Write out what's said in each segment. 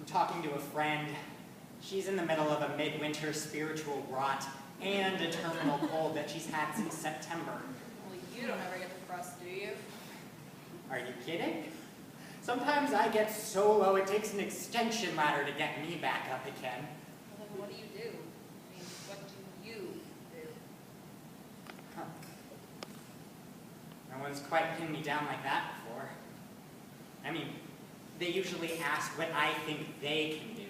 talking to a friend. She's in the middle of a midwinter spiritual rot and a terminal cold that she's had since September. Well, you don't ever get the frost, do you? Are you kidding? Sometimes I get so low it takes an extension ladder to get me back up again. Well, then what do you do? I mean, what do you do? Huh. No one's quite pinned me down like that before. I mean, they usually ask what I think they can do.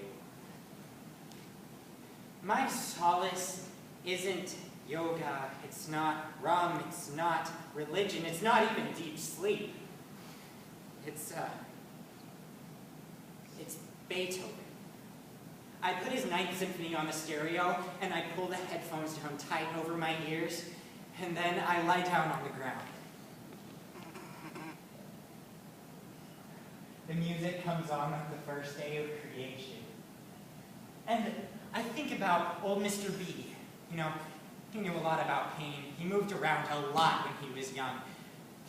My solace isn't yoga, it's not rum, it's not religion, it's not even deep sleep. It's Beethoven. I put his Ninth Symphony on the stereo, and I pull the headphones down tight over my ears, and then I lie down on the ground. The music comes on like the first day of creation. And I think about old Mr. B. You know, he knew a lot about pain. He moved around a lot when he was young.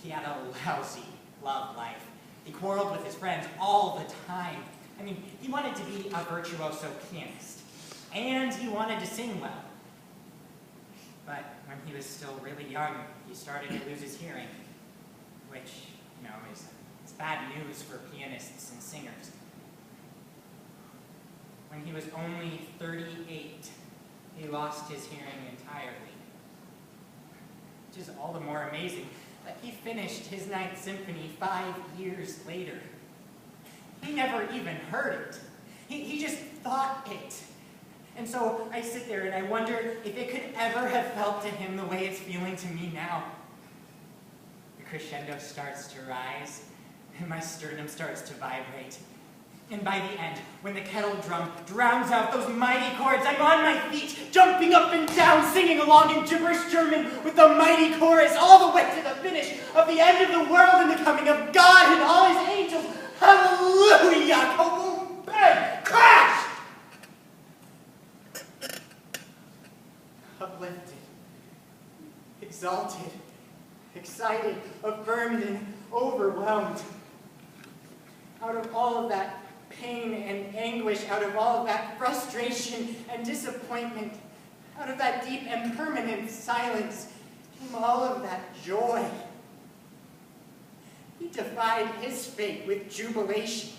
He had a lousy love life. He quarreled with his friends all the time. I mean, he wanted to be a virtuoso pianist. And he wanted to sing well. But when he was still really young, he started to lose his hearing, which, you know, is bad news for pianists and singers. When he was only 38, he lost his hearing entirely. Which is all the more amazing that he finished his Ninth Symphony 5 years later. He never even heard it. He just thought it. And so I sit there and I wonder if it could ever have felt to him the way it's feeling to me now. The crescendo starts to rise, and my sternum starts to vibrate. And by the end, when the kettle drum drowns out those mighty chords, I'm on my feet, jumping up and down, singing along in gibberish German with the mighty chorus, all the way to the finish of the end of the world and the coming of God and all his angels. Hallelujah! Kaboom! Bang! Crash! Uplifted, exalted, excited, affirmed, and overwhelmed. Out of all of that pain and anguish, out of all of that frustration and disappointment, out of that deep and permanent silence, came all of that joy. He defied his fate with jubilation.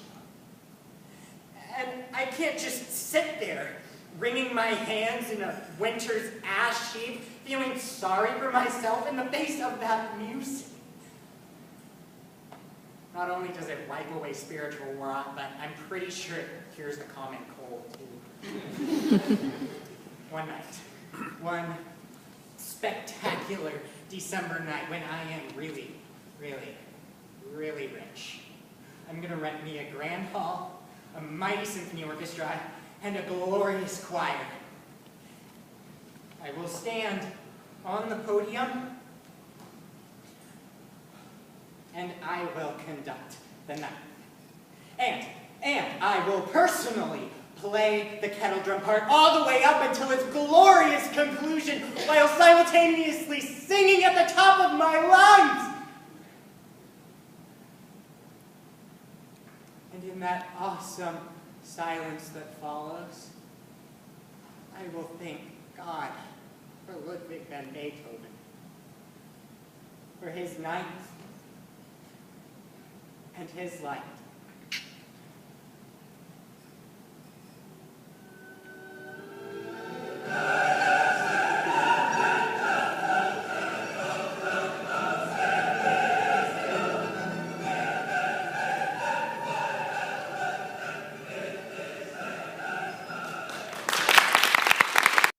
And I can't just sit there, wringing my hands in a winter's ash heap, feeling sorry for myself in the face of that music. Not only does it wipe away spiritual rot, but I'm pretty sure it cures the common cold, too. One night, one spectacular December night when I am really, really, really rich. I'm going to rent me a grand hall, a mighty symphony orchestra, and a glorious choir. I will stand on the podium, and I will conduct the night. And I will personally play the kettle drum part all the way up until its glorious conclusion while simultaneously singing at the top of my lungs. And in that awesome silence that follows, I will thank God for Ludwig van Beethoven, for his ninth and his light.